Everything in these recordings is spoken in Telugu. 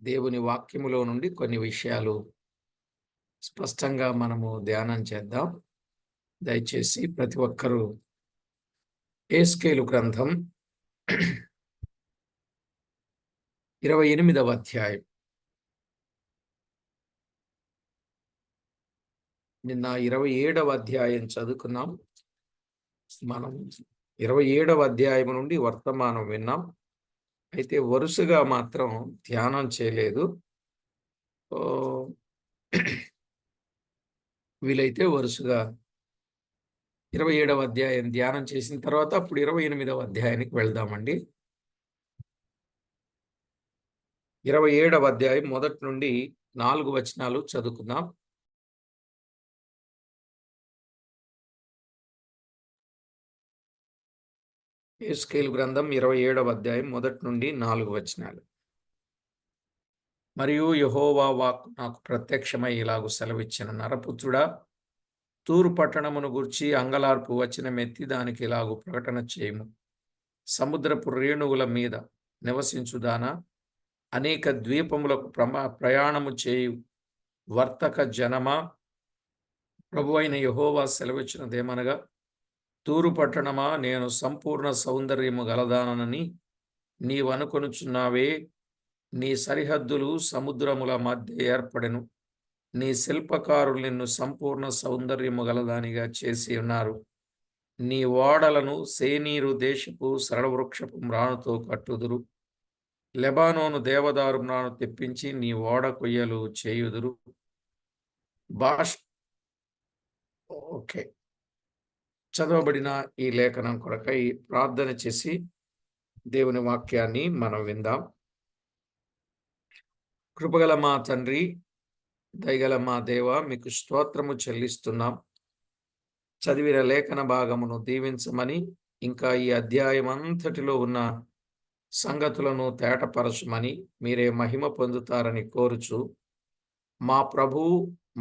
దేవుని వాక్యములో నుండి కొన్ని విషయాలు స్పష్టంగా మనము ధ్యానం చేద్దాం. దయచేసి ప్రతి ఒక్కరూ యెహెజ్కేలు గ్రంథం 28వ అధ్యాయం. నిన్న 27వ అధ్యాయం చదువుకున్నాం. మనం 27వ అధ్యాయం నుండి వర్తమానం విన్నాం. అయితే వరుసగా మాత్రం ధ్యానం చేయలేదు. వీలైతే వరుసగా 27వ అధ్యాయం ధ్యానం చేసిన తర్వాత అప్పుడు 28వ అధ్యాయానికి వెళ్దామండి. 27వ అధ్యాయం మొదటి నుండి 4 వచనాలు చదువుకుందాం. యెహెజ్కేలు గ్రంథం 27వ అధ్యాయం మొదటి నుండి 4 వచనాలు. మరియు యెహోవా వాక్కు నాకు ప్రత్యక్షమై ఇలాగు సెలవిచ్చెను, నరపుత్రుడా, తూరు పట్టణమును గూర్చి అంగలార్పు వచనమెత్తి దానికి ఇలాగు ప్రకటన చేయుము. సముద్రపు రేణువుల మీద నివసించుదానా, అనేక ద్వీపములకు ప్రయాణము చేయు వర్తక జనమా, ప్రభువైన యెహోవా సెలవిచ్చినదేమనగా, తూరు పట్టణమా, నేను సంపూర్ణ సౌందర్యము గలదానని నీవనుకొనుచున్నావే. నీ సరిహద్దులు సముద్రముల మధ్య ఏర్పడెను. నీ శిల్పకారులు నిన్ను సంపూర్ణ సౌందర్యము గలదానిగా చేసి ఉన్నారు. నీ ఓడలను సేనీరు దేశపు సరళవృక్షపు మ్రానుతో కట్టుదురు. లెబానోను దేవదారు మ్రాను తెప్పించి నీ ఓడ కొయ్యలు చేయుదురు. ఓకే, చదవబడిన ఈ లేఖనం కొరకై ప్రార్థన చేసి దేవుని వాక్యాన్ని మనం విందాం. కృపగల మా తండ్రి, దయగల మా దేవ, మీకు స్తోత్రము చెల్లిస్తున్నాం. చదివిన లేఖన భాగమును దీవించమని, ఇంకా ఈ అధ్యాయం అంతటిలో ఉన్న సంగతులను తేటపరచమని మీరే మహిమ పొందుతారని కోరుచు, మా ప్రభువు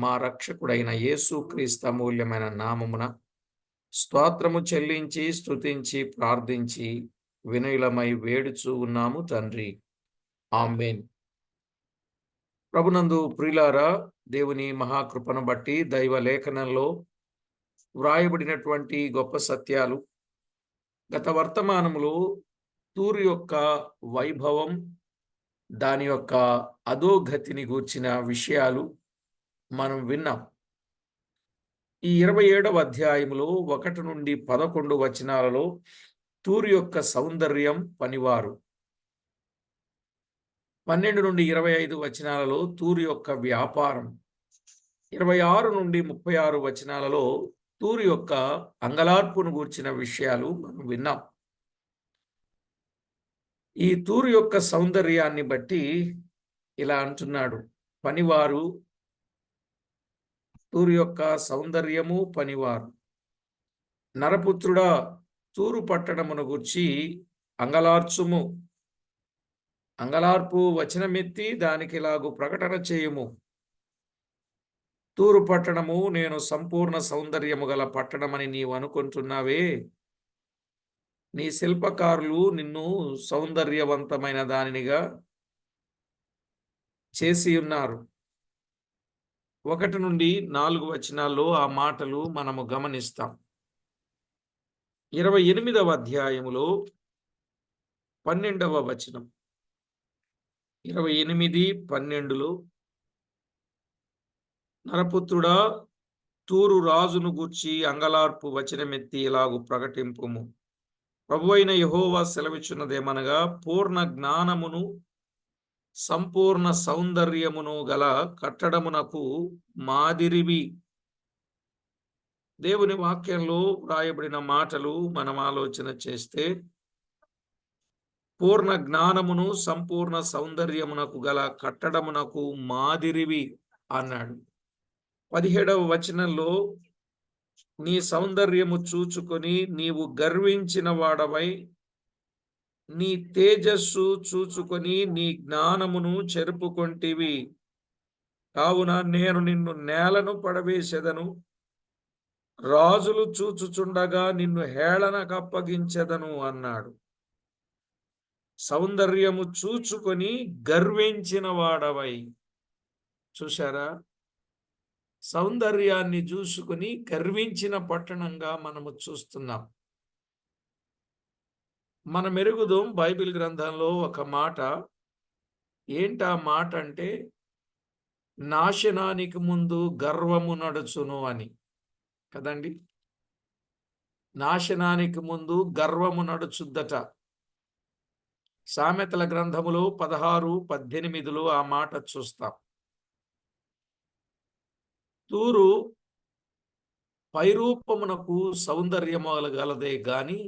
మా రక్షకుడైన యేసుక్రీస్తు అమూల్యమైన నామమున స్తోత్రము చెల్లించి స్తుతించి ప్రార్థించి వినయులమై వేడుచూ ఉన్నాము తండ్రి. ఆమేన్. ప్రభునందు ప్రియులారా, దేవుని మహాకృపను బట్టి దైవ లేఖనంలో వ్రాయబడినటువంటి గొప్ప సత్యాలు, గత వర్తమానములో తూరు యొక్క వైభవం, దాని యొక్క అధోగతిని గూర్చిన విషయాలు మనం విన్నాం. ఈ 27వ అధ్యాయములో 1 నుండి 11 వచనాలలో తూరు యొక్క సౌందర్యం, పనివారు, 12 నుండి 25 వచనాలలో తూరు యొక్క వ్యాపారం, 26 నుండి 36 వచనాలలో తూరు యొక్క అంగలార్పును గూర్చిన విషయాలు మనం విన్నాం. ఈ తూరు యొక్క సౌందర్యాన్ని బట్టి ఇలా అంటున్నాడు, పనివారు, తూరు యొక్క సౌందర్యము, పనివారు, నరపుత్రుడా, తూరు పట్టణమును గూర్చి అంగలార్చుము, అంగలార్పు వచనమెత్తి దానికి ఇలాగు ప్రకటన చేయుము. తూరు పట్టణము నేను సంపూర్ణ సౌందర్యము గల పట్టణమని నీవు అనుకుంటున్నావే. నీ శిల్పకారులు నిన్ను సౌందర్యవంతమైన దానినిగా చేసి ఉన్నారు. 1 నుండి 4 వచనాల్లో ఆ మాటలు మనము గమనిస్తాం. 28వ అధ్యాయములో 12వ వచనం, 28, 12లో, నరపుత్రుడా, తూరు రాజును గూర్చి అంగలార్పు వచనమెత్తి ఇలాగు ప్రకటింపుము. ప్రభువైన యెహోవా సెలవిచ్చున్నదేమనగా, పూర్ణ జ్ఞానమును సంపూర్ణ సౌందర్యమును గల కట్టడమునకు మాదిరివి. దేవుని వాక్యంలో వ్రాయబడిన మాటలు మనం ఆలోచన చేస్తే, పూర్ణ జ్ఞానమును సంపూర్ణ సౌందర్యమునకు గల కట్టడమునకు మాదిరివి అన్నాడు. 17వ వచనంలో, నీ సౌందర్యము చూచుకొని నీవు గర్వించిన వాడవై, నీ తేజస్సు చూచుకొని నీ జ్ఞానమును చెరుపుకొంటివి. కావున నేను నిన్ను నేలను పడవేసెదను, రాజులు చూచుచుండగా నిన్ను హేళనకు అప్పగించెదను అన్నాడు. సౌందర్యము చూచుకొని గర్వించిన వాడవై. చూశారా? సౌందర్యాన్ని చూసుకుని గర్వించిన పట్టణంగా మనము చూస్తున్నాం. మనం ఎరుగుదాం బైబిల్ గ్రంథంలో ఒక మాట. ఏంటా మాట అంటే, నాశనానికి ముందు గర్వము నడుచును అని. కదండి? నాశనానికి ముందు గర్వము నడుచుద్దట. సామెతల గ్రంథములో 16:18 ఆ మాట చూస్తాం. తూరు పైరూపమునకు సౌందర్యము గలదే గాని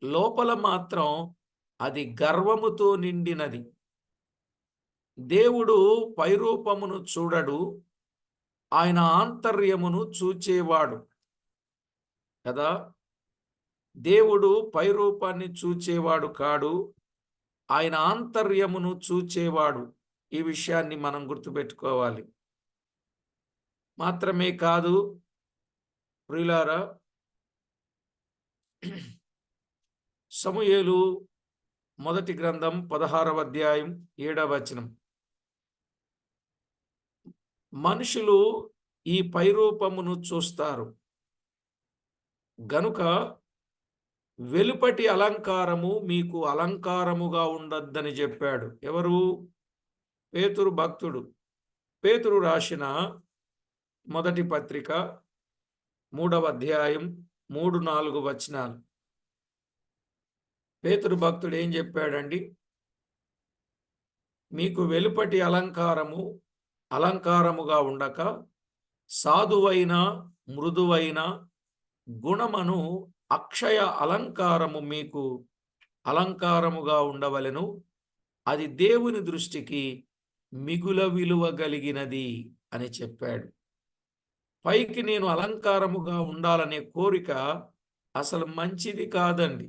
లోపల మాత్రం అది గర్వముతో నిండినది. దేవుడు పైరూపమును చూడడు, ఆయన ఆంతర్యమును చూచేవాడు కదా. దేవుడు పైరూపాన్ని చూచేవాడు కాడు, ఆయన ఆంతర్యమును చూచేవాడు. ఈ విషయాన్ని మనం గుర్తుపెట్టుకోవాలి. మాత్రమే కాదు ప్రియులారా, సమూయేలు మొదటి గ్రంథం 16వ అధ్యాయం 7వ వచనం. మనుషులు ఈ పైరూపమును చూస్తారు గనుక వెలుపటి అలంకారము మీకు అలంకారముగా ఉండొద్దని చెప్పాడు. ఎవరు? పేతురు భక్తుడు. పేతురు రాసిన మొదటి పత్రిక 3వ అధ్యాయం 3-4 వచనాలు. పేతురు భక్తుడు ఏం చెప్పాడండి? మీకు వెలుపటి అలంకారముగా ఉండక సాధువైన మృదువైన గుణమను అక్షయ అలంకారము మీకు అలంకారముగా ఉండవలెను, అది దేవుని దృష్టికి మిగుల విలువ కలిగినది అని చెప్పాడు. పైకి నేను అలంకారముగా ఉండాలనే కోరిక అసలు మంచిది కాదండి.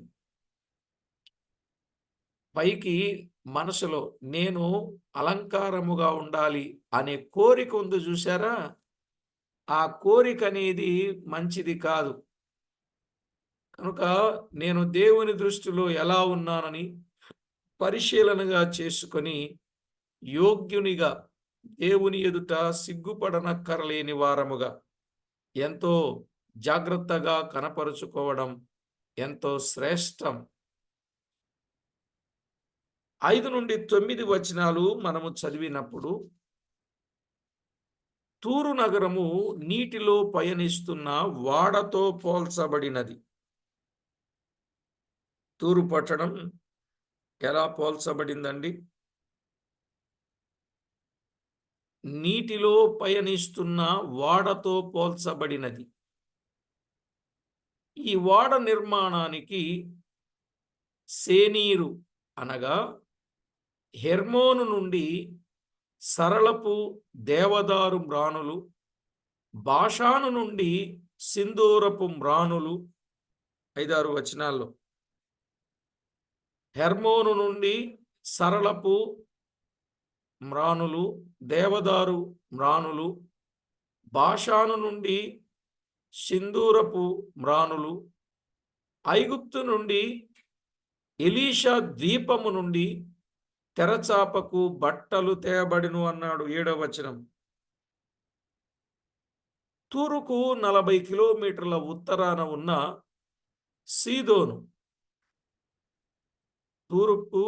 పైకి మనసులో నేను అలంకారముగా ఉండాలి అనే కోరిక ఉంది చూసారా? ఆ కోరిక అనేది మంచిది కాదు. కనుక నేను దేవుని దృష్టిలో ఎలా ఉన్నానని పరిశీలనగా చేసుకొని యోగ్యునిగా దేవుని ఎదుట సిగ్గుపడనక్కరలేని వారముగా ఎంతో జాగ్రత్తగా కనపరుచుకోవడం ఎంతో శ్రేష్టం. 5-9 వచనాలు మనము చదివినప్పుడు, తూరు నగరము నీటిలో పయనిస్తున్న వాడతో పోల్చబడినది. తూరు పట్టణం ఎలా పోల్చబడిందండి? నీటిలో పయనిస్తున్న వాడతో పోల్చబడినది. ఈ వాడ నిర్మాణానికి సేనీరు అనగా హెర్మోను నుండి సరళపు దేవదారు మ్రానులు, బాషాను నుండి సింధూరపు మ్రానులు. 5-6 వచనాల్లో హెర్మోను నుండి సరళపు మ్రానులు, దేవదారు మ్రానులు, బాషాను నుండి సింధూరపు మ్రానులు, ఐగుప్తు నుండి ఎలీషా ద్వీపము నుండి తెరచాపకు బట్టలు తేబడిను అన్నాడు. 7వ వచనం. తూరుకు 40 కిలోమీటర్ల ఉత్తరాన ఉన్న సీదోను, తూర్పు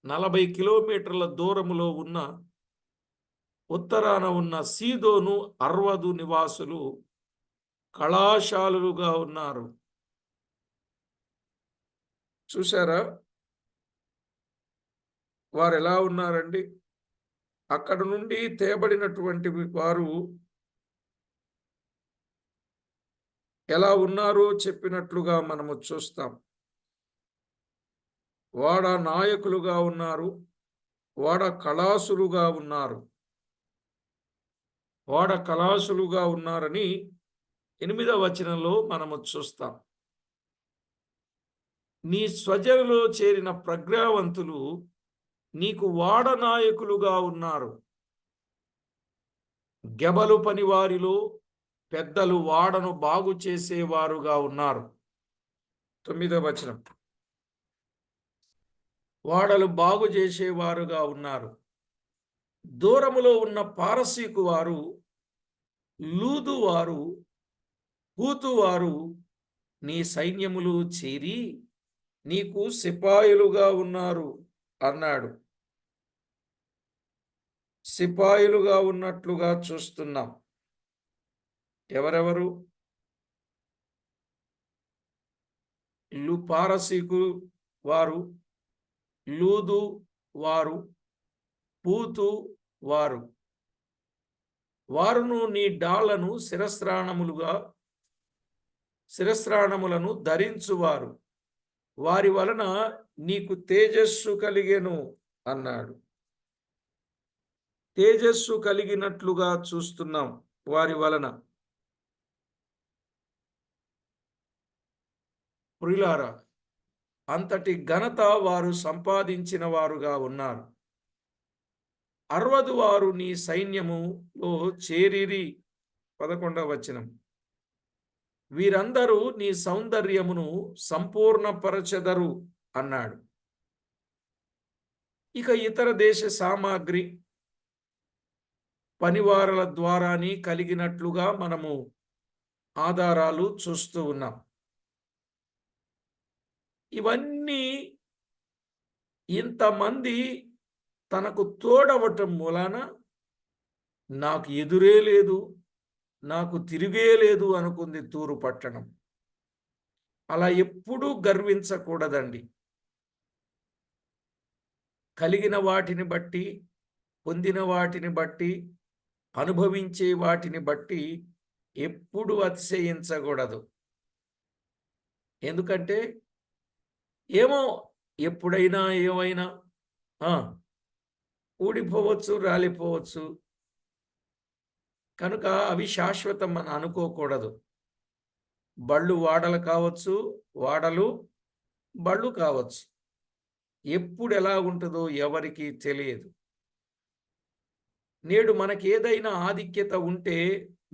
40 కిలోమీటర్ల దూరములో ఉన్న ఉత్తరాన ఉన్న సీదోను అర్వదు నివాసులు కళాశాలుగా ఉన్నారు. చూశారా వారు ఎలా ఉన్నారండి? అక్కడ నుండి తేబడినటువంటి వారు ఎలా ఉన్నారో చెప్పినట్లుగా మనము చూస్తాం. వాడ నాయకులుగా ఉన్నారు, వాడ కళాసులుగా ఉన్నారు. వాడ కళాసులుగా ఉన్నారని 8వ వచనంలో మనము చూస్తాం. నీ స్వజనులో చేరిన ప్రజ్ఞావంతులు నీకు వాడ నాయకులుగా ఉన్నారు. గెబలు పనివారిలో పెద్దలు వాడను బాగు చేసేవారుగా ఉన్నారు. 9వ వచనం. ఓడలు బాగు చేసేవారుగా ఉన్నారు. దూరములో ఉన్న పారసీకు వారు, లూదు వారు, పూతు వారు నీ సైన్యములు చేరి నీకు సిపాయిలుగా ఉన్నారు అన్నాడు. సిపాయిలుగా ఉన్నట్లుగా చూస్తున్నాం. ఎవరెవరు? పారసీకు వారు, లూదు వారు, పూతు వారు. వారును నీ డాళ్లను శిరస్త్రాణములను ధరించువారు. వారి వలన నీకు తేజస్సు కలిగెను అన్నాడు. తేజస్సు కలిగినట్లుగా చూస్తున్నాం వారి వలన. ప్రియులారా, అంతటి ఘనత వారు సంపాదించిన వారుగా ఉన్నారు. 60 వారు నీ సైన్యములో చేరిరి. 11వ వచనం. వీరందరూ నీ సౌందర్యమును సంపూర్ణపరచెదరు అన్నాడు. ఇక ఇతర దేశ సామాగ్రి పనివారల ద్వారాని కలిగినట్లుగా మనము ఆధారాలు చూస్తూ ఉన్నాం. ఇవన్నీ ఇంతమంది తనకు తోడవటం మూలాన నాకు ఎదురే లేదు, నాకు తిరిగే లేదు అనుకుంది తూరు పట్టణం. అలా ఎప్పుడూ గర్వించకూడదండి. కలిగిన వాటిని బట్టి, పొందిన వాటిని బట్టి, అనుభవించే వాటిని బట్టి ఎప్పుడు అతిశయించకూడదు. ఎందుకంటే ఏమో ఎప్పుడైనా ఏమైనా ఊడిపోవచ్చు, రాలిపోవచ్చు. కనుక అవి శాశ్వతం అని అనుకోకూడదు. బళ్ళు వాడలు కావచ్చు, వాడలు బళ్ళు కావచ్చు. ఎప్పుడు ఎలా ఉంటుందో ఎవరికి తెలియదు. నేడు మనకి ఏదైనా ఆధిక్యత ఉంటే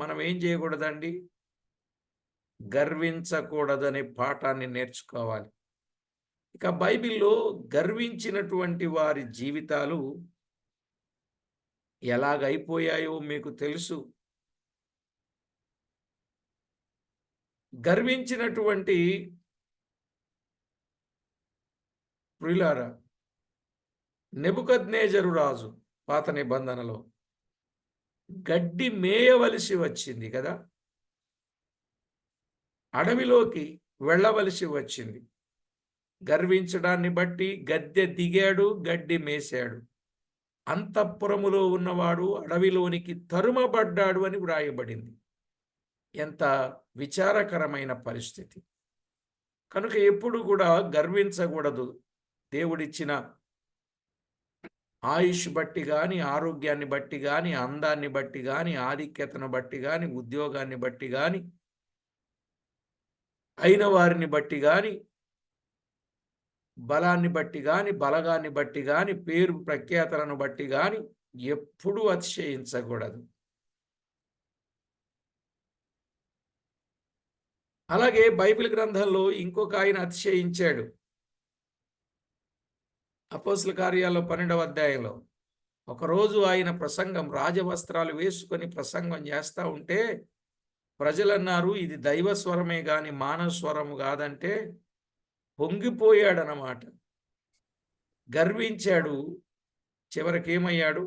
మనం ఏం చేయకూడదండి? గర్వించకూడదనే పాఠాన్ని నేర్చుకోవాలి. ఇక బైబిల్లో గర్వించినటువంటి వారి జీవితాలు ఎలాగైపోయాయో మీకు తెలుసు. గర్వించినటువంటి ప్రియులారా, నెబుకద్నెజరు రాజు పాత నిబంధనలో గడ్డి మేయవలసి వచ్చింది కదా, అడవిలోకి వెళ్ళవలసి వచ్చింది. గర్వించడాన్ని బట్టి గద్దె దిగాడు, గడ్డి మేశాడు. అంతఃపురములో ఉన్నవాడు అడవిలోనికి తరుమబడ్డాడు అని వ్రాయబడింది. ఎంత విచారకరమైన పరిస్థితి. కనుక ఎప్పుడు కూడా గర్వించకూడదు. దేవుడిచ్చిన ఆయుష్ బట్టి కానీ, ఆరోగ్యాన్ని బట్టి కానీ, అందాన్ని బట్టి కానీ, ఆధిక్యతను బట్టి కానీ, ఉద్యోగాన్ని బట్టి కానీ, అయిన వారిని బట్టి కానీ, బలాన్ని బట్టి కానీ, బలగాన్ని బట్టి కానీ, పేరు ప్రఖ్యాతలను బట్టి కానీ ఎప్పుడూ అతిశయించకూడదు. అలాగే బైబిల్ గ్రంథంలో ఇంకొక ఆయన అతిశయించాడు. అపోస్తల కార్యాల్లో 12వ అధ్యాయంలో ఒకరోజు ఆయన ప్రసంగం, రాజవస్త్రాలు వేసుకొని ప్రసంగం చేస్తూ ఉంటే ప్రజలన్నారు, ఇది దైవ స్వరమే కానీ మానవ స్వరము కాదంటే పొంగిపోయాడనమాట. గర్వించాడు. చివరికి ఏమయ్యాడు?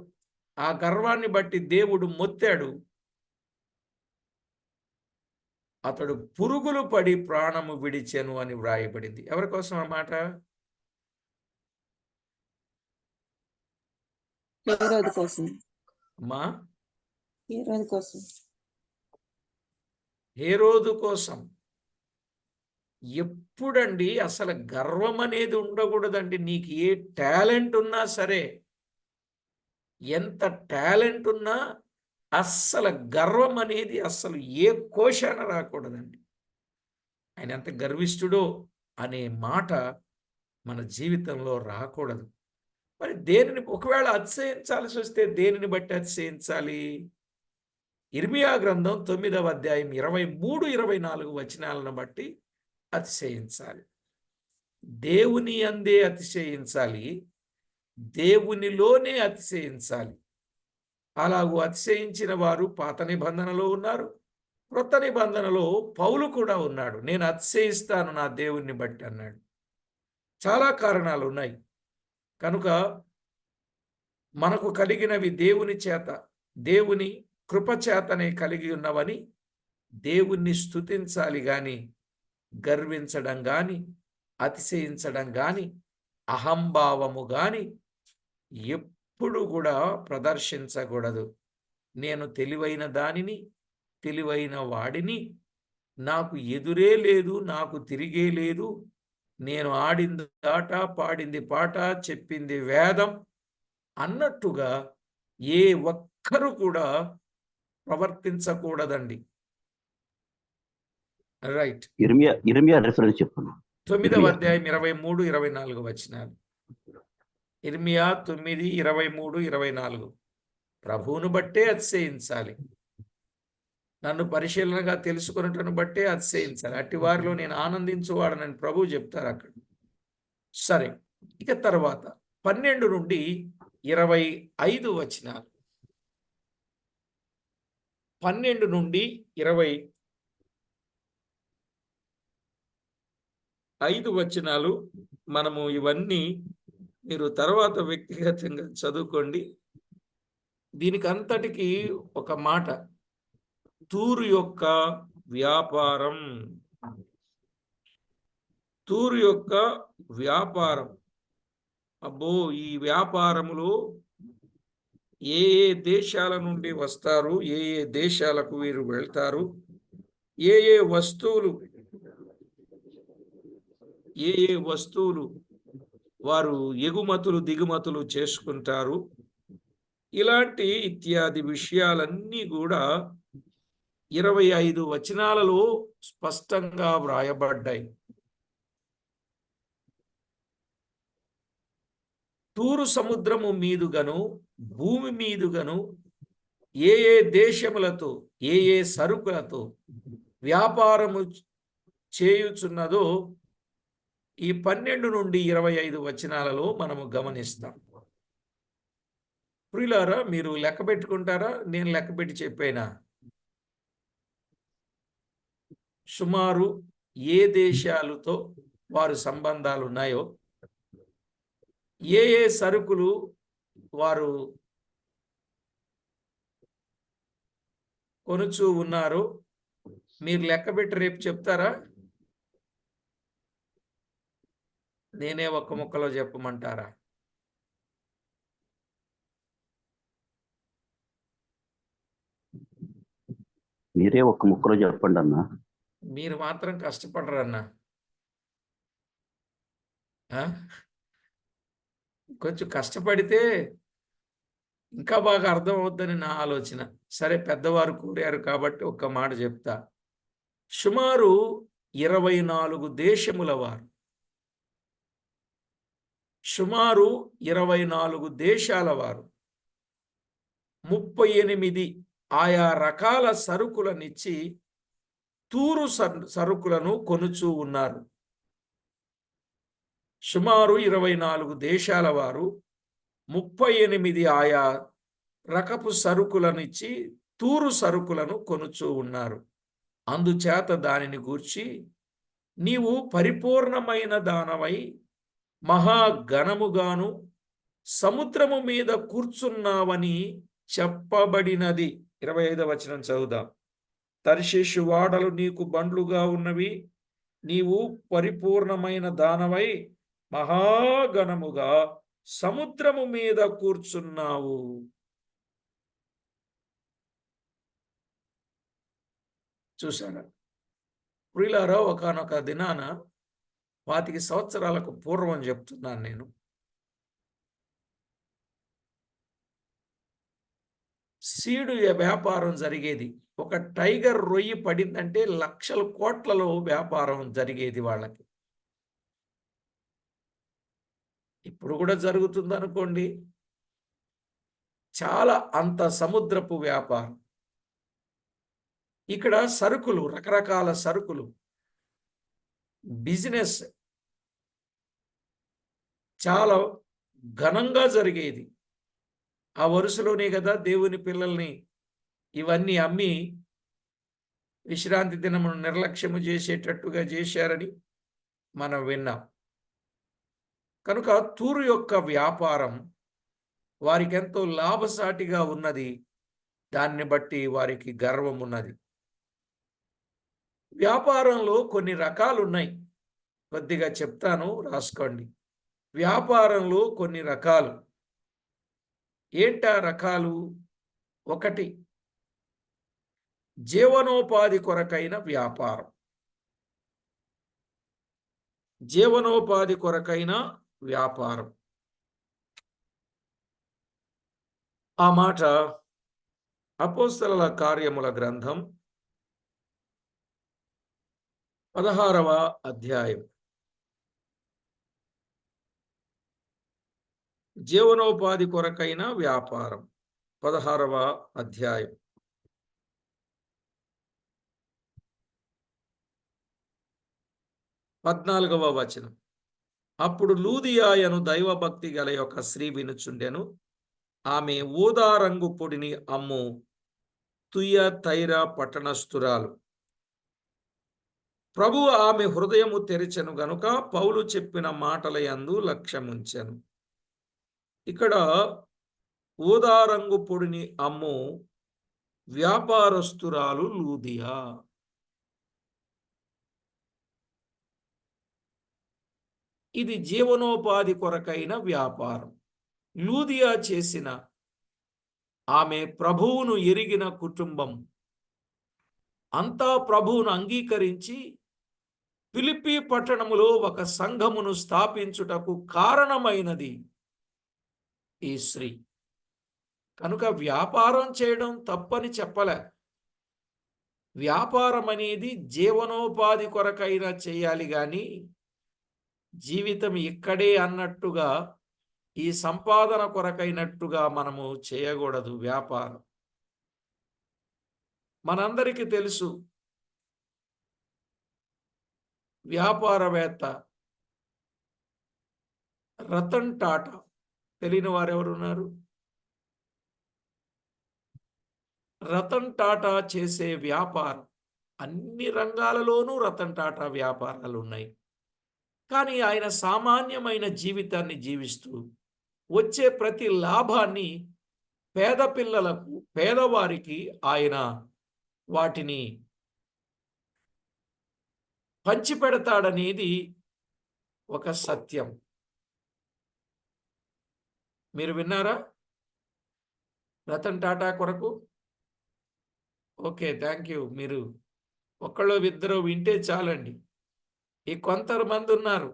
ఆ గర్వాన్ని బట్టి దేవుడు మొత్తాడు. అతడు పురుగులు పడి ప్రాణము విడిచెను అని వ్రాయబడింది. ఎవరి కోసం ఆ మాట? హేరోదు కోసం. అమ్మా, హేరోదు కోసం. హేరోదు కోసం. ఎప్పుడండి అసలు గర్వం అనేది ఉండకూడదండి. నీకు ఏ టాలెంట్ ఉన్నా సరే, ఎంత టాలెంట్ ఉన్నా అస్సలు గర్వం అనేది అస్సలు ఏ కోశాన రాకూడదండి. ఆయన ఎంత గర్విష్ఠుడో అనే మాట మన జీవితంలో రాకూడదు. మరి దేనిని ఒకవేళ అతిశయించాల్సి వస్తే దేనిని బట్టి అతిశయించాలి? ఇర్మియా గ్రంథం 9వ అధ్యాయం 23, 24 వచనాలను బట్టి అతిశయించాలి. దేవుని యందే అతిశయించాలి, దేవునిలోనే అతిశయించాలి. అలాగూ అతిశయించిన వారు పాత నిబంధనలో ఉన్నారు, క్రొత్త నిబంధనలో పౌలు కూడా ఉన్నాడు. నేను అతిశయిస్తాను నా దేవుణ్ణి బట్టి అన్నాడు. చాలా కారణాలు ఉన్నాయి. కనుక మనకు కలిగినవి దేవుని చేత, దేవుని కృప చేతనే కలిగి ఉన్నవని దేవుణ్ణి స్తుతించాలి గాని, గర్వించడం గాని, అతిశయించడం గాని, అహంభావము గాని ఎప్పుడు కూడా ప్రదర్శించకూడదు. నేను తెలివైన దానిని, తెలివైన వాడిని, నాకు ఎదురే లేదు, నాకు తిరిగే లేదు, నేను ఆడింది ఆట, పాడింది పాట, చెప్పింది వేదం అన్నట్టుగా ఏ ఒక్కరు కూడా ప్రవర్తించకూడదండి. రైట్. ఇర్మియా రిఫరెన్స్ చెప్పండి. 9వ అధ్యాయం 23, 24 వచనాలు. ఇర్మియా 9, 23, 24. ప్రభువును బట్టే అతిశయించాలి, నన్ను పరిశీలనగా తెలుసుకున్నటను బట్టే అతిశయించాలి. అట్టి వారిలో నేను ఆనందించువాడనని ప్రభువు చెప్తారు అక్కడ. సరే, ఇక తర్వాత 12 నుండి 25 వచనాలు. 12 నుండి 25 వచనాలు. మనము ఇవన్నీ మీరు తర్వాత వ్యక్తిగతంగా చదువుకోండి. దీనికి అంతటికి ఒక మాట, తూరు యొక్క వ్యాపారం. తూరు యొక్క వ్యాపారం. అబ్బో, ఈ వ్యాపారములో ఏ ఏ దేశాల నుండి వస్తారు, ఏ ఏ దేశాలకు వీరు వెళ్తారు, ఏ ఏ వస్తువులు వారు ఎగుమతులు దిగుమతులు చేసుకుంటారు, ఇలాంటి ఇత్యాది విషయాలన్నీ కూడా 25 వచనాలలో స్పష్టంగా వ్రాయబడ్డాయి. తూరు సముద్రము మీదుగను భూమి మీదుగను ఏ ఏ దేశములతో ఏ ఏ సరుకులతో వ్యాపారము చేయుచున్నదో ఈ 12 నుండి 25 వచనాలలో మనము గమనిస్తాం. ప్రియులారా, మీరు లెక్క పెట్టుకుంటారా? నేను లెక్క పెట్టి చెప్పేనా? సుమారు ఏ దేశాలతో వారు సంబంధాలు ఉన్నాయో, ఏ ఏ సరుకులు వారు కొనుచూ ఉన్నారో మీరు లెక్క పెట్టి రేపు చెప్తారా? నేనే ఒక్క ముక్కలో చెప్పమంటారా? మీరే ఒక్క ముక్కలో చెప్పండి అన్న. మీరు మాత్రం కష్టపడరన్నా. కొంచెం కష్టపడితే ఇంకా బాగా అర్థం అవుద్దని నా ఆలోచన. సరే, పెద్దవారు కోరారు కాబట్టి ఒక్క మాట చెప్తా. సుమారు 24 దేశముల వారు, సుమారు 24 దేశాల వారు 38 ఆయా రకాల సరుకులనిచ్చి తూరు సరుకులను కొనుచూ ఉన్నారు. సుమారు 24 దేశాల వారు 38 ఆయా రకపు సరుకులనిచ్చి తూరు సరుకులను కొనుచూ ఉన్నారు. అందుచేత దానిని గూర్చి నీవు పరిపూర్ణమైన దానవై మహాఘనముగాను సముద్రము మీద కూర్చున్నావని చెప్పబడినది. 25వ వచనం చదువుదాం. తర్షీషు వాడలు నీకు బండ్లుగా ఉన్నవి, నీవు పరిపూర్ణమైన దానవై మహాఘనముగా సముద్రము మీద కూర్చున్నావు. చూసారా ప్రియులారా, ఒకానొక దినాన 25 సంవత్సరాలకు పూర్వం చెప్తున్నాను నేను, సీడు వ్యాపారం జరిగేది. ఒక టైగర్ రొయ్యి పడిందంటే లక్షల కోట్లలో వ్యాపారం జరిగేది వాళ్ళకి. ఇప్పుడు కూడా జరుగుతుంది అనుకోండి. చాలా అంత సముద్రపు వ్యాపారం. ఇక్కడ సరుకులు, రకరకాల సరుకులు, బిజినెస్ చాలా ఘనంగా జరిగేది. ఆ వరుసలోనే కదా దేవుని పిల్లల్ని ఇవన్నీ అమ్మి విశ్రాంతి దినమును నిర్లక్ష్యము చేసేటట్టుగా చేశారని మనం విన్నాం. కనుక తూరు యొక్క వ్యాపారం వారికెంతో లాభసాటిగా ఉన్నది. దాన్ని బట్టి వారికి గర్వం ఉన్నది. వ్యాపారంలో కొన్ని రకాలున్నాయి. కొద్దిగా చెప్తాను, రాసుకోండి. వ్యాపారంలో కొన్ని రకాలు. ఏంటా రకాలు? 1, జీవనోపాధి కొరకైన వ్యాపారం. జీవనోపాధి కొరకైన వ్యాపారం. ఆ మాట అపోస్తలుల కార్యముల గ్రంథం 16వ అధ్యాయం. జీవనోపాధి కొరకైన వ్యాపారం 16వ అధ్యాయం. 14వ వచనం. అప్పుడు లూదియాయను దైవభక్తి గల యొక్క స్త్రీ వినుచుండెను. ఆమె ఊదా రంగు పొడిని అమ్ము తుయతైర పట్టణస్థురాలు. ప్రభువు ఆమె హృదయము తెరిచెను గనుక పౌలు చెప్పిన మాటల యందు లక్ష్యముంచెను. ఇక్కడ ఊదా రంగు పొడిని అమ్ము వ్యాపారస్తురాలు లూదియా. ఇది జీవనోపాధి కొరకైన వ్యాపారం. లూదియా చేసిన ఆమె ప్రభువును ఎరిగిన కుటుంబం అంతా ప్రభువును అంగీకరించి ఫిలిప్పీ పట్టణములో ఒక సంఘమును స్థాపించుటకు కారణమైనది ఈ స్త్రీ. కనుక వ్యాపారం చేయడం తప్పని చెప్పలే. వ్యాపారం అనేది జీవనోపాధి కొరకైనా చేయాలి కానీ జీవితం ఇక్కడే అన్నట్టుగా, ఈ సంపాదన కొరకైనట్టుగా మనము చేయకూడదు వ్యాపారం. మనందరికీ తెలుసు, వ్యాపారవేత్త రతన్ టాటా. తెలియని వారెవరున్నారు? రతన్ టాటా చేసే వ్యాపారం, అన్ని రంగాలలోనూ రతన్ టాటా వ్యాపారాలు ఉన్నాయి. కానీ ఆయన సామాన్యమైన జీవితాన్ని జీవిస్తూ వచ్చే ప్రతి లాభాన్ని పేద పిల్లలకు, పేదవారికి ఆయన వాటిని పంచిపెడతాడనేది ఒక సత్యం. మీరు విన్నారా రతన్ టాటా కొరకు? Okay, thank you. మీరు ఒక్కళ్ళు ఇద్దరు వింటే చాలండి. ఈ కొంతమంది ఉన్నారు,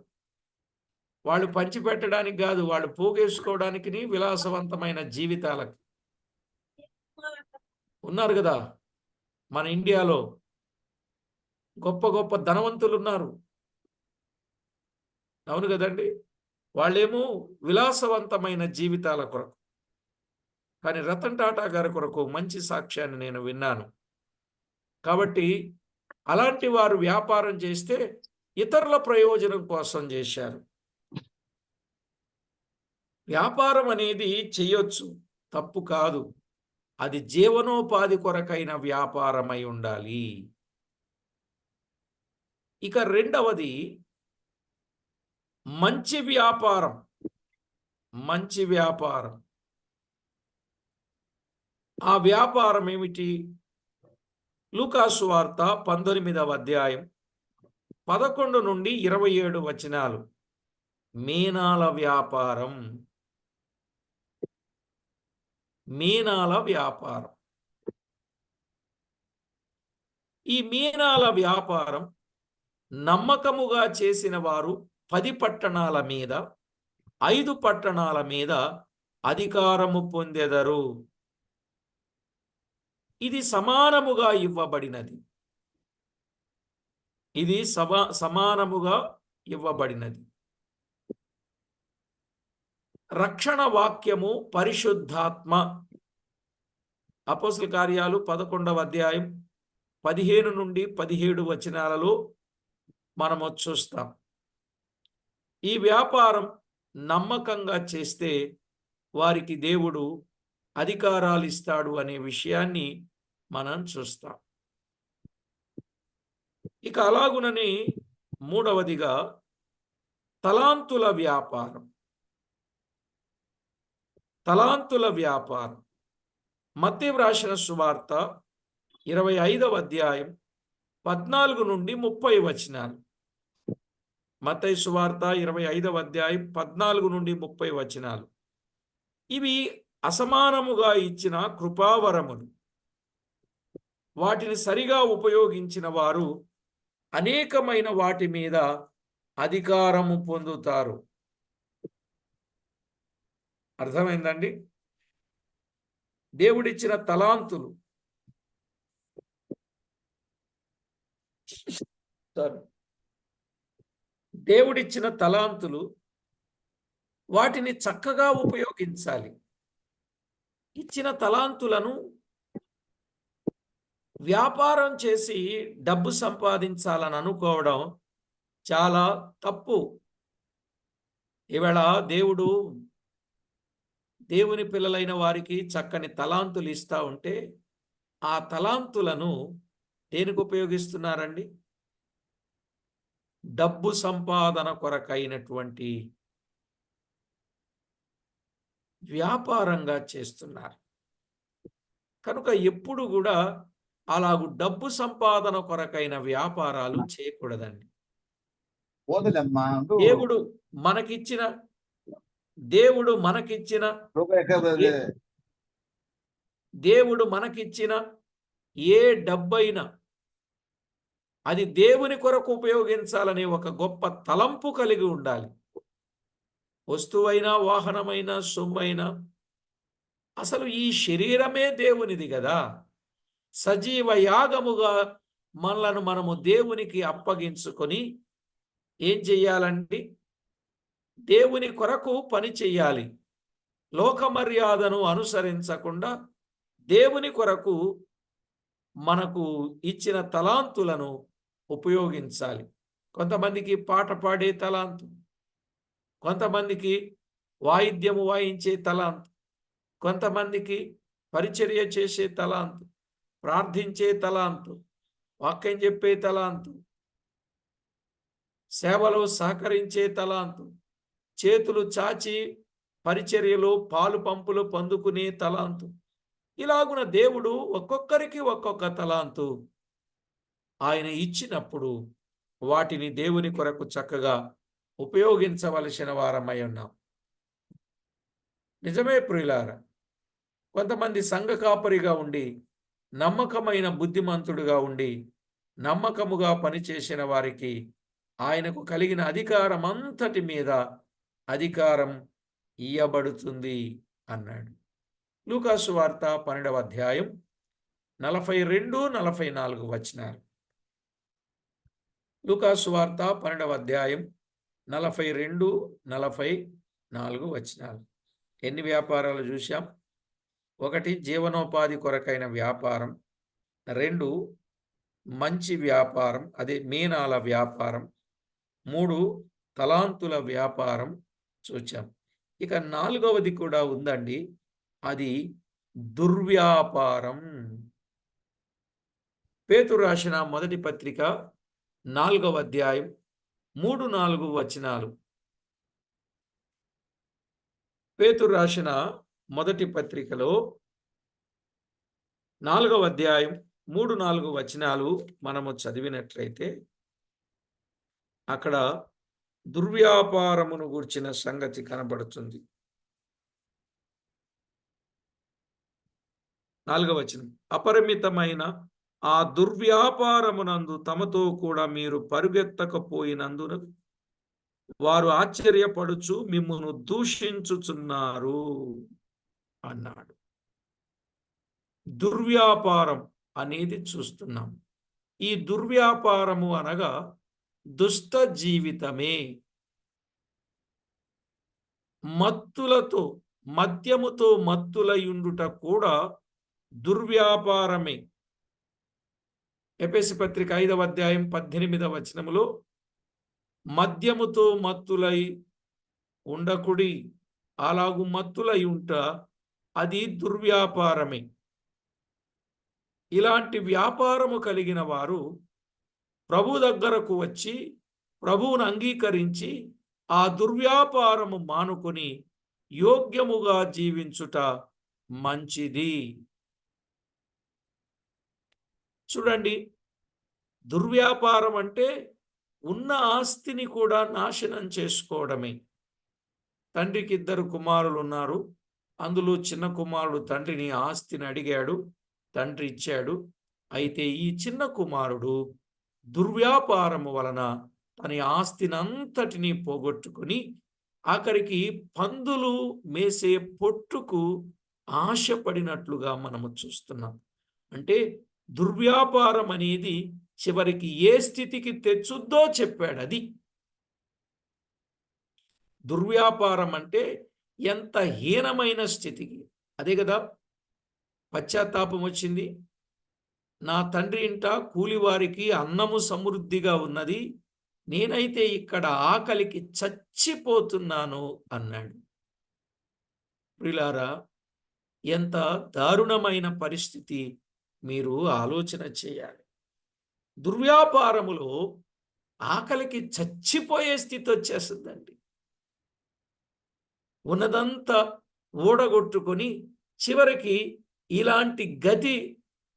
వాళ్ళు పంచిపెట్టడానికి కాదు, వాళ్ళు పోగేసుకోవడానికి విలాసవంతమైన జీవితాలకు ఉన్నారు కదా. మన ఇండియాలో గొప్ప గొప్ప ధనవంతులు ఉన్నారు, అవును కదండి. వాళ్ళేమో విలాసవంతమైన జీవితాల కొరకు. కానీ రతన్ టాటా గారి కొరకు మంచి సాక్ష్యాన్ని నేను విన్నాను. కాబట్టి అలాంటి వారు వ్యాపారం చేస్తే ఇతరుల ప్రయోజనం కోసం చేశారు. వ్యాపారం అనేది చేయొచ్చు, తప్పు కాదు. అది జీవనోపాధి కొరకైన వ్యాపారమై ఉండాలి. ఇక రెండవది మంచి వ్యాపారం. మంచి వ్యాపారం. ఆ వ్యాపారం ఏమిటి? లూకాసు వార్త 19వ అధ్యాయం 11 నుండి 27 వచనాలు. మీనాల వ్యాపారం. మీనాల వ్యాపారం. ఈ మీనాల వ్యాపారం నమ్మకముగా చేసిన వారు 10 పట్టణాల మీద, 5 పట్టణాల మీద అధికారము పొందెదరు. ఇది సమానముగా ఇవ్వబడినది. ఇది సమానముగా ఇవ్వబడినది. రక్షణ వాక్యము పరిశుద్ధాత్మ. అపోస్తలుల కార్యాలు 11వ అధ్యాయం 15 నుండి 17 వచనాలలో మనము చూస్తాం. ఈ వ్యాపారం నమ్మకంగా చేస్తే వారికి దేవుడు అధికారాలు ఇస్తాడు అనే విషయాన్ని మనం చూస్తాం. ఇక అలాగునని మూడవదిగా తలాంతుల వ్యాపారం. తలాంతుల వ్యాపారం. మత్తయి వ్రాసిన సువార్త 25వ అధ్యాయం 14 నుండి 30 వచనాలు. మత్తయి సువార్త 25వ అధ్యాయం 14 నుండి 30 వచనాలు. ఇవి అసమానముగా ఇచ్చిన కృపావరములు. వాటిని సరిగా ఉపయోగించిన వారు అనేకమైన వాటి మీద అధికారము పొందుతారు. అర్థమైందండి? దేవుడిచ్చిన తలాంతులు దేవుడిచ్చిన తలాంతులు వాటిని చక్కగా ఉపయోగించాలి. ఇచ్చిన తలాంతులను వ్యాపారం చేసి డబ్బు సంపాదించాలని అనుకోవడం చాలా తప్పు. ఈవేళ దేవుని పిల్లలైన వారికి చక్కని తలాంతులు ఇస్తా ఉంటే ఆ తలాంతులను దేనికి ఉపయోగిస్తున్నారండి? డబ్బు సంపాదన కొరకైనటువంటి వ్యాపారంగా చేస్తున్నారు. కనుక ఎప్పుడు కూడా అలాగు డబ్బు సంపాదన కొరకైన వ్యాపారాలు చేయకూడదండి. దేవుడు మనకిచ్చిన ఏ డబ్బైనా అది దేవుని కొరకు ఉపయోగించాలనే ఒక గొప్ప తలంపు కలిగి ఉండాలి. వస్తువైనా, వాహనమైనా, సొమ్మైనా, అసలు ఈ శరీరమే దేవునిది కదా. సజీవ యాగముగా మనము దేవునికి అప్పగించుకొని ఏం చెయ్యాలండి? దేవుని కొరకు పని చెయ్యాలి. లోక మర్యాదను అనుసరించకుండా దేవుని కొరకు మనకు ఇచ్చిన తలాంతులను ఉపయోగించాలి. కొంతమందికి పాట పాడే తలాంతు, కొంతమందికి వాయిద్యము వాయించే తలాంతు, కొంతమందికి పరిచర్య చేసే తలాంతు, ప్రార్థించే తలాంతు, వాక్యం చెప్పే తలాంతు, సేవలో సహకరించే తలాంతు, చేతులు చాచి పరిచర్యలో పాలు పంపులు పొందుకునే తలాంతు. ఇలాగున దేవుడు ఒక్కొక్కరికి ఒక్కొక్క తలాంతు ఆయన ఇచ్చినప్పుడు వాటిని దేవుని కొరకు చక్కగా ఉపయోగించవలసిన వారమై ఉన్నాం. నిజమే ప్రియులారా, కొంతమంది సంఘ కాపరిగా ఉండి, నమ్మకమైన బుద్ధిమంతుడుగా ఉండి, నమ్మకముగా పనిచేసిన వారికి ఆయనకు కలిగిన అధికారం అంతటి మీద అధికారం ఇయ్యబడుతుంది అన్నాడు. లూకాసు వార్త 12వ అధ్యాయం 42-44 వచనాలు. లూకాసు వార్త 12వ అధ్యాయం 42-44 వచనాలు. ఎన్ని వ్యాపారాలు చూశాం? 1 జీవనోపాధి కొరకైన వ్యాపారం, 2 మంచి వ్యాపారం, అదే మీనాల వ్యాపారం, 3 తలాంతుల వ్యాపారం చూచాం. ఇక 4వది కూడా ఉందండి, అది దుర్వ్యాపారం. పేతురు రాసిన మొదటి పత్రిక 4వ అధ్యాయం 3-4 వచనాలు. పేతురు రాసిన మొదటి పత్రికలో 4వ అధ్యాయం 3-4 వచనాలు మనము చదివినట్లయితే అక్కడ దుర్వ్యాపారమును గూర్చిన సంగతి కనబడుతుంది. 4వ వచనం, అపరిమితమైన ఆ దుర్వ్యాపారమునందు తమతో కూడా మీరు పరుగెత్తకపోయినందున వారు ఆశ్చర్యపడుచు మిమ్మును దూషించుచున్నారు అన్నాడు. దుర్వ్యాపారం అనేది చూస్తున్నాం. ఈ దుర్వ్యాపారము అనగా దుష్ట జీవితమే. మద్యముతో మత్తులయుండుట కూడా దుర్వ్యాపారమే. ఎఫెసీ పత్రిక 5వ అధ్యాయం 18వ వచనములో మద్యముతో మత్తులై ఉండకుడి. అలాగు మత్తులై ఉంట అది దుర్వ్యాపారమే. ఇలాంటి వ్యాపారము కలిగిన వారు ప్రభు దగ్గరకు వచ్చి ప్రభువును అంగీకరించి ఆ దుర్వ్యాపారము మానుకొని యోగ్యముగా జీవించుట మంచిది. చూడండి, దుర్వ్యాపారం అంటే ఉన్న ఆస్తిని కూడా నాశనం చేసుకోవడమే. తండ్రికి 2 కుమారులు ఉన్నారు. అందులో చిన్న కుమారుడు తండ్రిని ఆస్తిని అడిగాడు, తండ్రి ఇచ్చాడు. అయితే ఈ చిన్న కుమారుడు దుర్వ్యాపారము వలన తన ఆస్తినంతటినీ పోగొట్టుకుని ఆఖరికి పందులు మేసే పొట్టుకు ఆశపడినట్లుగా మనము చూస్తున్నాం. అంటే దుర్వ్యాపారం అనేది చివరికి ఏ స్థితికి తెచ్చుద్దో చెప్పాడు. అది దుర్వ్యాపారం అంటే ఎంత హీనమైన స్థితికి. అదే కదా పశ్చాత్తాపం వచ్చింది. నా తండ్రి ఇంట కూలివారికి అన్నము సమృద్ధిగా ఉన్నది, నేనైతే ఇక్కడ ఆకలికి చచ్చిపోతున్నాను అన్నాడు. ప్రియులారా, ఎంత దారుణమైన పరిస్థితి మీరు ఆలోచన చేయాలి. దుర్వ్యాపారములో ఆకలికి చచ్చిపోయే స్థితి వచ్చేస్తుందండి. ఉన్నదంతా ఓడగొట్టుకొని చివరికి ఇలాంటి గతి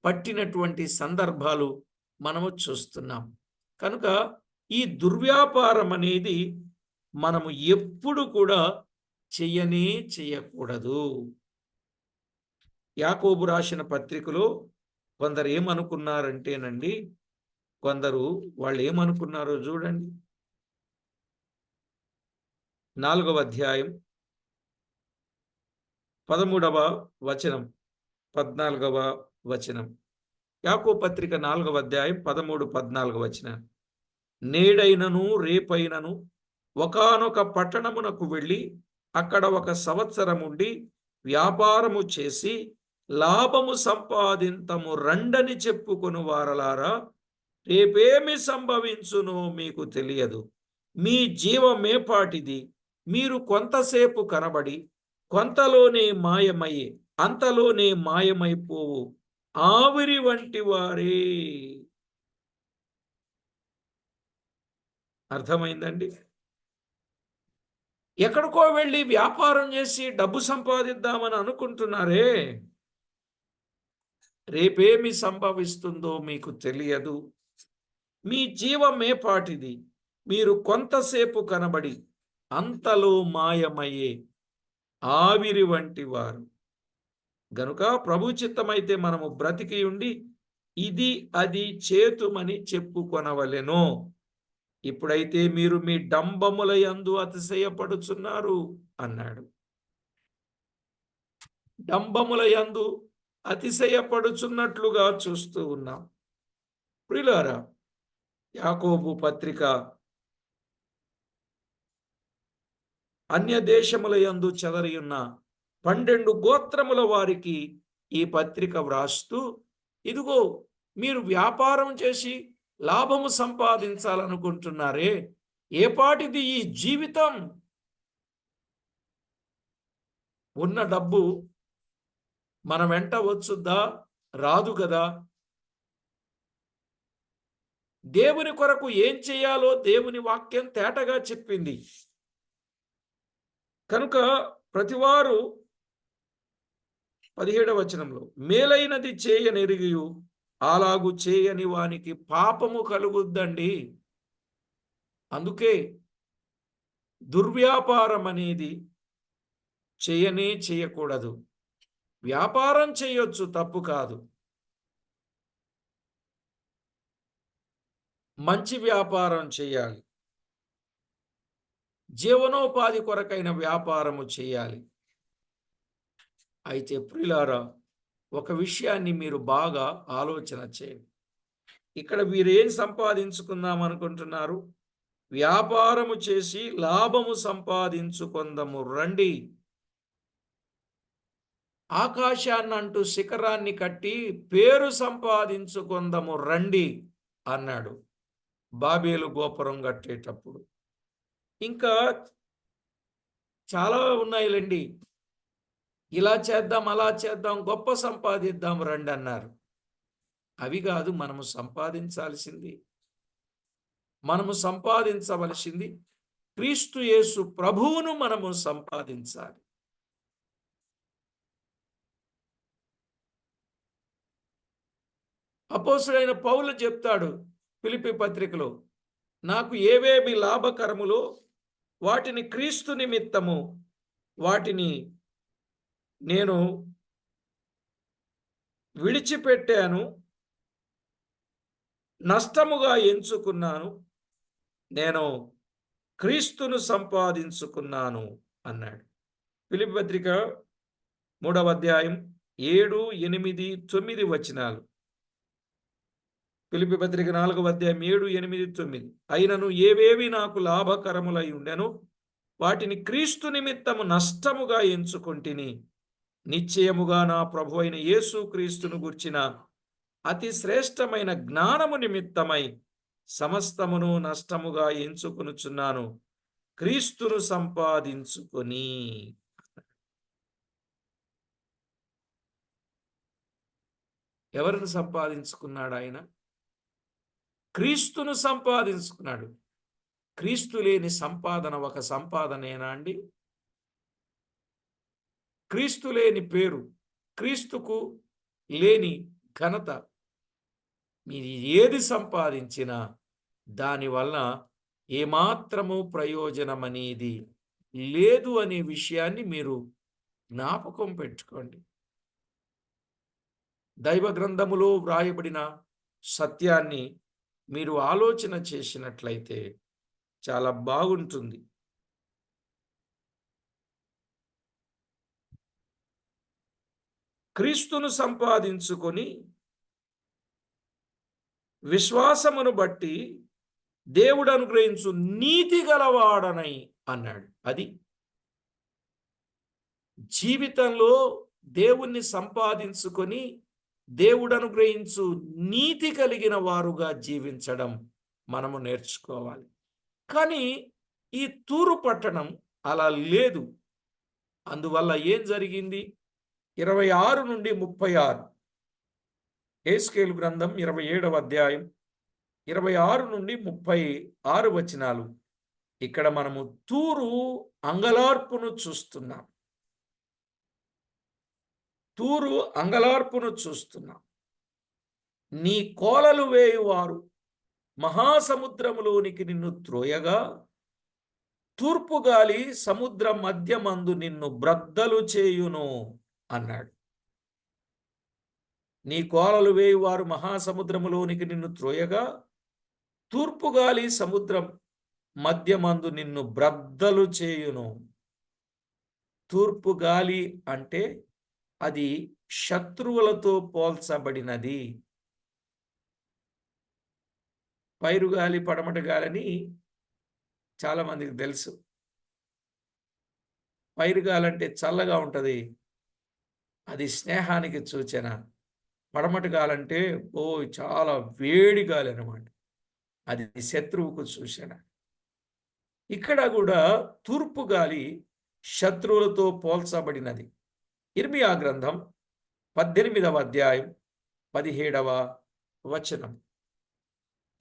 పట్టినటువంటి సందర్భాలు మనము చూస్తున్నాం. కనుక ఈ దుర్వ్యాపారం అనేది మనము ఎప్పుడు కూడా చేయకూడదు. యాకోబు రాసిన పత్రికలో కొందరు ఏమనుకున్నారంటేనండి, వాళ్ళు ఏమనుకున్నారో చూడండి. 4వ అధ్యాయం 13వ వచనం, 14వ వచనం. యాకోబు పత్రిక 4వ అధ్యాయం 13, 14 వచనం. నేడైనను రేపైనను ఒకానొక పట్టణమునకు వెళ్ళి అక్కడ 1 సంవత్సరం ఉండి వ్యాపారము చేసి లాభము సంపాదింతము రండని చెప్పుకొని వారలారా, రేపేమి సంభవించునో మీకు తెలియదు. మీ జీవమేపాటిది. మీరు కొంతసేపు కనబడి కొంతలోనే మాయమయ్యే అంతలోనే మాయమైపోవు ఆవిరి వంటి వారే. అర్థమైందండి? ఎక్కడికో వెళ్ళి వ్యాపారం చేసి డబ్బు సంపాదిద్దామని అనుకుంటున్నారే, రేపేమి సంభవిస్తుందో మీకు తెలియదు. మీ జీవమేపాటిది. మీరు కొంతసేపు కనబడి అంతలో మాయమయ్యే ఆవిరి వంటి వారు. గనుక ప్రభు చిత్తమైతే మనము బ్రతికి ఉండి ఇది అది చేతుమని చెప్పుకొనవలెను. ఇప్పుడైతే మీరు మీ డంబముల యందు అతిశయపడుచున్నారు అన్నాడు. డంబముల యందు అతిశయపడుచున్నట్లుగా చూస్తూ ఉన్నాం. ప్రియులారా, యాకోబు పత్రిక అన్య దేశముల యందు చెదరి ఉన్న 12 గోత్రముల వారికి ఈ పత్రిక వ్రాస్తూ, ఇదిగో మీరు వ్యాపారం చేసి లాభము సంపాదించాలనుకుంటున్నారే, ఏపాటిది ఈ జీవితం? ఉన్న డబ్బు మన వెంట వచ్చుద్దా? రాదు కదా. దేవుని కొరకు ఏం చేయాలో దేవుని వాక్యం తేటగా చెప్పింది. కనుక ప్రతివారు 17వ వచనంలో మేలైనది చేయనెరిగియు అలాగు చేయని వానికి పాపము కలుగుద్దండి. అందుకే దుర్వ్యాపారం అనేది చేయకూడదు. వ్యాపారం చేయొచ్చు, తప్పు కాదు. మంచి వ్యాపారం చేయాలి. జీవనోపాధి కొరకైన వ్యాపారము చేయాలి. అయితే ప్రియులారా, ఒక విషయాన్ని మీరు బాగా ఆలోచన చేయండి. ఇక్కడ వీరేం సంపాదించుకుందాం అనుకుంటున్నారు? వ్యాపారము చేసి లాభము సంపాదించుకుందాము రండి. ఆకాశాన్నంటూ శిఖరాన్ని కట్టి పేరు సంపాదించుకుందాము రండి అన్నాడు బాబేలు గోపురం కట్టేటప్పుడు. ఇంకా చాలా ఉన్నాయిలేండి. ఇలా చేద్దాం, అలా చేద్దాం, గొప్ప సంపాదిద్దాం రండి అన్నారు. అవి కాదు మనము సంపాదించాల్సింది. మనము సంపాదించవలసింది క్రీస్తు యేసు ప్రభువును మనము సంపాదించాలి. అపోస్తలుడైన పౌలు చెప్తాడు ఫిలిప్పీ పత్రికలో, నాకు ఏవేవి లాభకరములో వాటిని క్రీస్తు నిమిత్తము వాటిని నేను విడిచిపెట్టాను, నష్టముగా ఎంచుకున్నాను, నేను క్రీస్తును సంపాదించుకున్నాను అన్నాడు. ఫిలిప్పీ పత్రిక 3వ అధ్యాయం 7, 8, 9 వచనాలు. ఫిలిప్పీ పత్రిక 4వ అధ్యాయం 7, 8, 9. అయినను ఏవేవి నాకు లాభకరములై ఉండెను వాటిని క్రీస్తు నిమిత్తము నష్టముగా ఎంచుకొంటిని, నిశ్చయముగా నా ప్రభువైన యేసు క్రీస్తును గూర్చిన అతి శ్రేష్టమైన జ్ఞానము నిమిత్తమై సమస్తమును నష్టముగా ఎంచుకొనుచున్నాను, క్రీస్తును సంపాదించుకొని. ఎవరిని సంపాదించుకున్నాడు ఆయన? క్రీస్తును సంపాదించుకున్నాడు. క్రీస్తు లేని సంపాదన ఒక సంపాదనేనా అండి? క్రీస్తు లేని పేరు, క్రీస్తుకు లేని ఘనత, మీరు ఏది సంపాదించినా దానివల్ల ఏమాత్రము ప్రయోజనం అనేది లేదు అనే విషయాన్ని మీరు జ్ఞాపకం పెట్టుకోండి. దైవ గ్రంథములో వ్రాయబడిన సత్యాన్ని మీరు ఆలోచన చేసినట్లయితే చాలా బాగుంటుంది. క్రీస్తును సంపాదించుకొని విశ్వాసమును బట్టి దేవుడు అనుగ్రహించు నీతి గలవాడనై అన్నాడు. అది జీవితంలో దేవుణ్ణి సంపాదించుకొని దేవుడు అనుగ్రహించు నీతి కలిగిన వారుగా జీవించడం మనము నేర్చుకోవాలి. కానీ ఈ తూరు పట్టణం అలా లేదు. అందువల్ల ఏం జరిగింది? 26 నుండి 36, యెహెజ్కేలు గ్రంథం 27వ అధ్యాయం 26 నుండి 36 వచనాలు. ఇక్కడ మనము తూరు అంగలార్పును చూస్తున్నాం. తూరు అంగలార్పును చూస్తున్నాం. నీ కోలలు వేయువారు మహాసముద్రములోనికి నిన్ను త్రోయగా, తూర్పు గాలి సముద్ర మధ్యమందు నిన్ను బ్రద్దలు చేయును అన్నాడు. నీ కోలలు వేయువారు మహాసముద్రములోనికి నిన్ను త్రోయగా, తూర్పు గాలి సముద్రం మధ్యమందు నిన్ను బ్రద్దలు చేయును. తూర్పు గాలి అంటే అది శత్రువులతో పోల్చబడినది. పైరుగాలి, పడమటి గాలని చాలా మందికి తెలుసు. పైరుగాలి అంటే చల్లగా ఉంటుంది, అది స్నేహానికి సూచన. పడమటి గాలి అంటే చాలా వేడి గాలి అన్నమాట, అది శత్రువుకు సూచన. ఇక్కడ కూడా తూర్పు గాలి శత్రువులతో పోల్చబడినది. ఇర్మియా గ్రంథం 18వ అధ్యాయం 17వ వచనం.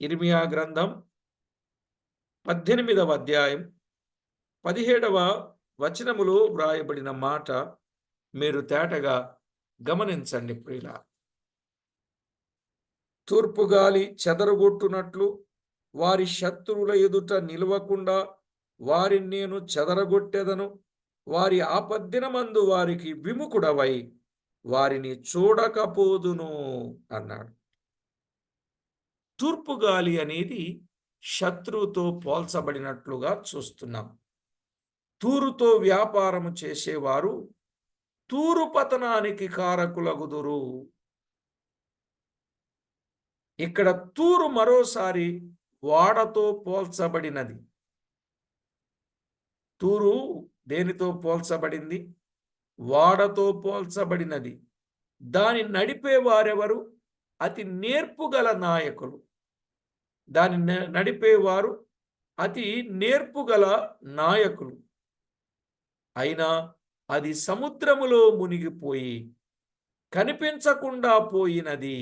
ఇర్మియా గ్రంథం 18వ అధ్యాయం 17వ వచనములో వ్రాయబడిన మాట మీరు తేటగా గమనించండి ప్రియులా. తూర్పు గాలి చెదరగొట్టునట్లు వారి శత్రువుల ఎదుట నిలవకుండా వారిని నేను చెదరగొట్టెదను. వారి ఆపద్దినమందు వారికి విముఖుడవై వారిని చూడకపోదును అన్నాడు. తూర్పు గాలి అనేది శత్రువుతో పోల్చబడినట్లుగా చూస్తున్నాం. తూరుతో వ్యాపారము చేసేవారు తూరు పతనానికి కారకులగుదురు. ఇక్కడ తూరు మరోసారి ఓడతో పోల్చబడినది. తూరు దేనితో పోల్చబడింది? ఓడతో పోల్చబడినది. దాని నడిపేవారెవరు? అతి నేర్పుగల నాయకులు. దాని నడిపేవారు అతి నేర్పుగల నాయకులు. అయినా అది సముద్రములో మునిగిపోయి కనిపించకుండా పోయినది.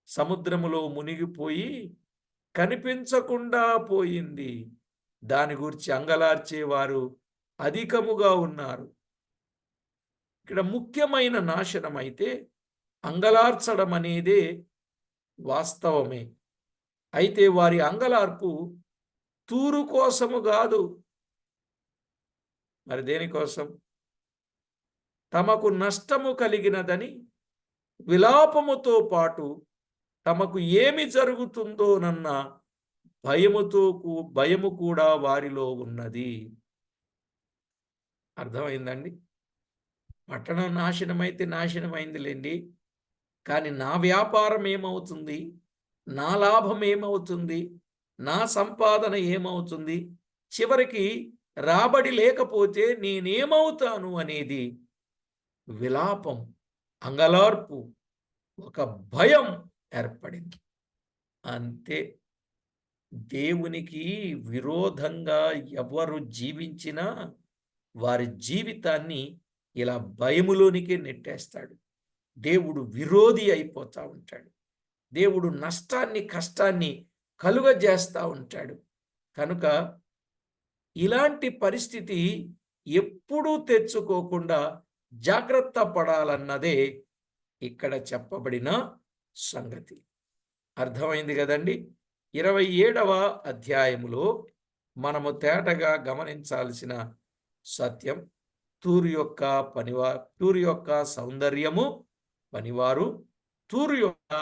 సముద్రములో మునిగిపోయి కనిపించకుండా పోయింది. దాని గురించి అంగలార్చేవారు అధికముగా ఉన్నారు. ఇక్కడ ముఖ్యమైన నాశనం అయితే అంగలార్చడం అనేదే వాస్తవమే. అయితే వారి అంగలార్పు తూరు కోసము కాదు. మరి దేనికోసం? తమకు నష్టము కలిగినదని విలాపముతో పాటు తమకు ఏమి జరుగుతుందోనన్న భయము కూడా వారిలో ఉన్నది. అర్థమైందండి? పట్టణం నాశనమైతే నాశనమైందిలేండి, కానీ నా వ్యాపారం ఏమవుతుంది, నా లాభం ఏమవుతుంది, నా సంపాదన ఏమవుతుంది, చివరికి రాబడి లేకపోతే నేనేమవుతాను అనేది విలాపం, అంగలార్పు, ఒక భయం ఏర్పడింది. అంతే. దేవునికి విరోధంగా ఎవరు జీవించినా వారి జీవితాన్ని ఇలా భయములోనికే నెట్టేస్తాడు. దేవుడు విరోధి అయిపోతూ ఉంటాడు. దేవుడు నష్టాన్ని, కష్టాన్ని కలుగజేస్తూ ఉంటాడు. కనుక ఇలాంటి పరిస్థితి ఎప్పుడూ తెచ్చుకోకుండా జాగ్రత్త పడాలన్నదే ఇక్కడ చెప్పబడిన సంగతి. అర్థమైంది కదండి? 27వ అధ్యాయములో మనము తేటగా గమనించాల్సిన సత్యం, తూరు యొక్క సౌందర్యము పనివారు, తూరు యొక్క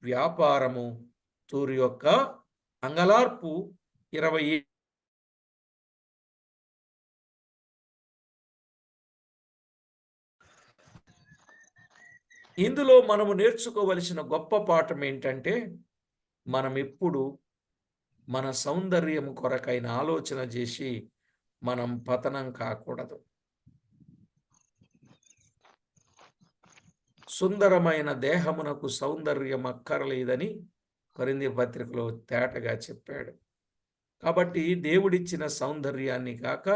వ్యాపారము, తూరు యొక్క అంగలార్పు. 27 ఇందులో మనము నేర్చుకోవలసిన గొప్ప పాఠం ఏంటంటే, మనం ఎప్పుడు మన సౌందర్యం కొరకైన ఆలోచన చేసి మనం పతనం కాకూడదు. సుందరమైన దేహమునకు సౌందర్యం అక్కర్లేదని కొరింథీ పత్రికలో తేటగా చెప్పాడు. కాబట్టి దేవుడిచ్చిన సౌందర్యాన్ని కాక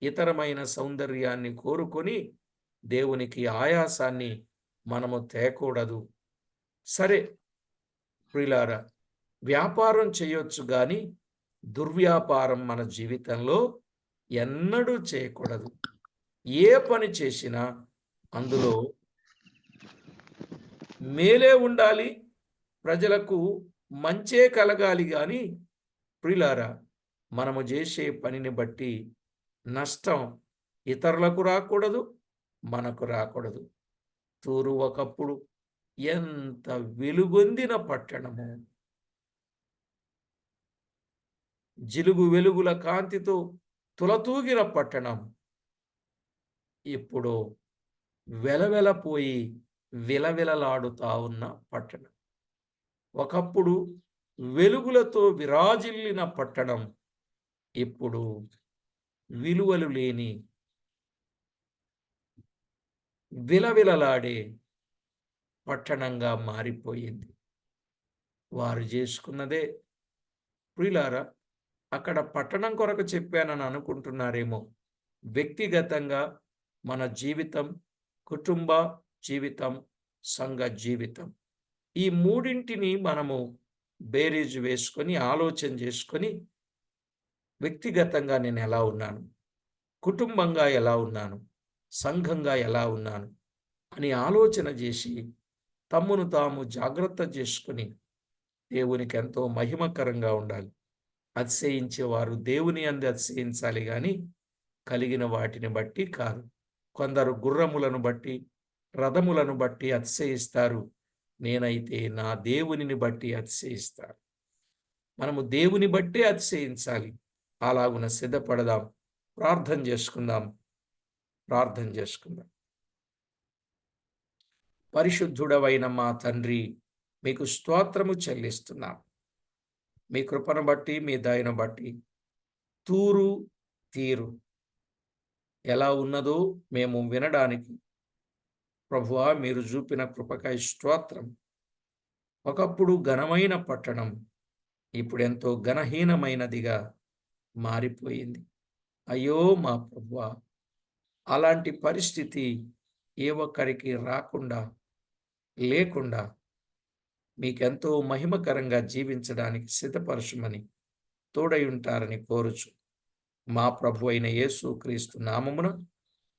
ఇతరమైన సౌందర్యాన్ని కోరుకొని దేవునికి ఆయాసాన్ని మనము తేకూడదు. సరే ప్రియులారా, వ్యాపారం చేయొచ్చు కానీ దుర్వ్యాపారం మన జీవితంలో ఎన్నడూ చేయకూడదు. ఏ పని చేసినా అందులో మేలే ఉండాలి, ప్రజలకు మంచే కలగాలి. కానీ ప్రియులారా, మనము చేసే పనిని బట్టి నష్టం ఇతరులకు రాకూడదు, మనకు రాకూడదు. తూరు ఒకప్పుడు ఎంత వెలుగొందిన పట్టణము, జిలుగు వెలుగుల కాంతితో తులతూగిన పట్టణం, ఇప్పుడు వెలవెలపోయి విలవిలలాడుతా ఉన్న పట్టణం. ఒకప్పుడు వెలుగులతో విరాజిల్లిన పట్టణం ఇప్పుడు విలువలు లేని విలవిలలాడే పట్టణంగా మారిపోయింది. వారు చేసుకున్నదే. ప్రియులారా, అక్కడ పట్టణం కొరకు చెప్పానని అనుకుంటున్నారేమో. వ్యక్తిగతంగా మన జీవితం, కుటుంబ జీవితం, సంఘ జీవితం, ఈ మూడింటిని మనము బేరీజు వేసుకొని ఆలోచన చేసుకొని, వ్యక్తిగతంగా నేను ఎలా ఉన్నాను, కుటుంబంగా ఎలా ఉన్నాను, సంఘంగా ఎలా ఉన్నాను అని ఆలోచన చేసి తమ్మును తాము జాగ్రత్త చేసుకుని దేవునికి ఎంతో మహిమకరంగా ఉండాలి. అతిశయించేవారు దేవుని యందు అతిశయించాలి కానీ కలిగిన వాటిని బట్టి కాదు. కొందరు గుర్రములను బట్టి, రథములను బట్టి అతిశయిస్తారు. నేనైతే నా దేవునిని బట్టి అతిశయిస్తాను. మనము దేవుని బట్టే అతిశయించాలి. అలాగున సిద్ధపడదాం. ప్రార్థన చేసుకుందాం. పరిశుద్ధుడవైన మా తండ్రి, మీకు స్తోత్రము చెల్లిస్తున్నాం. మీ కృపను బట్టి, మీ దయను బట్టి తూరు తీరు ఎలా ఉన్నదో మేము వినడానికి ప్రభువా మీరు చూపిన కృపకై స్తోత్రం. ఒకప్పుడు ఘనమైన పట్టణం ఇప్పుడు ఎంతో ఘనహీనమైనదిగా మారిపోయింది. అయ్యో మా ప్రభువా, అలాంటి పరిస్థితి ఏ ఒక్కరికి రాకుండా లేకుండా మీకెంతో మహిమకరంగా జీవించడానికి సిద్ధపరచుమని తోడై ఉంటారని కోరుచు మా ప్రభు అయిన యేసు క్రీస్తు నామమున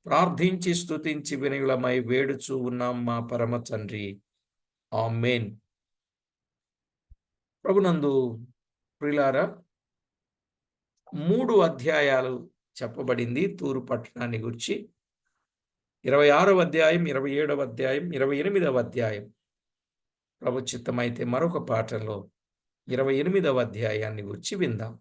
ప్రార్థించి స్తుతించి వినయులమై వేడుచూ ఉన్నాం మా పరమ తండ్రి. ఆమేన్. ప్రభునందు ప్రియులారా, 3 అధ్యాయాలు చెప్పబడింది తూరు పట్టణాన్ని గురించి. 26వ అధ్యాయం, 27వ అధ్యాయం, 28వ అధ్యాయం. ప్రభు చిత్తమైతే మరొక పాఠంలో 28వ అధ్యాయాన్ని గురించి విందాం.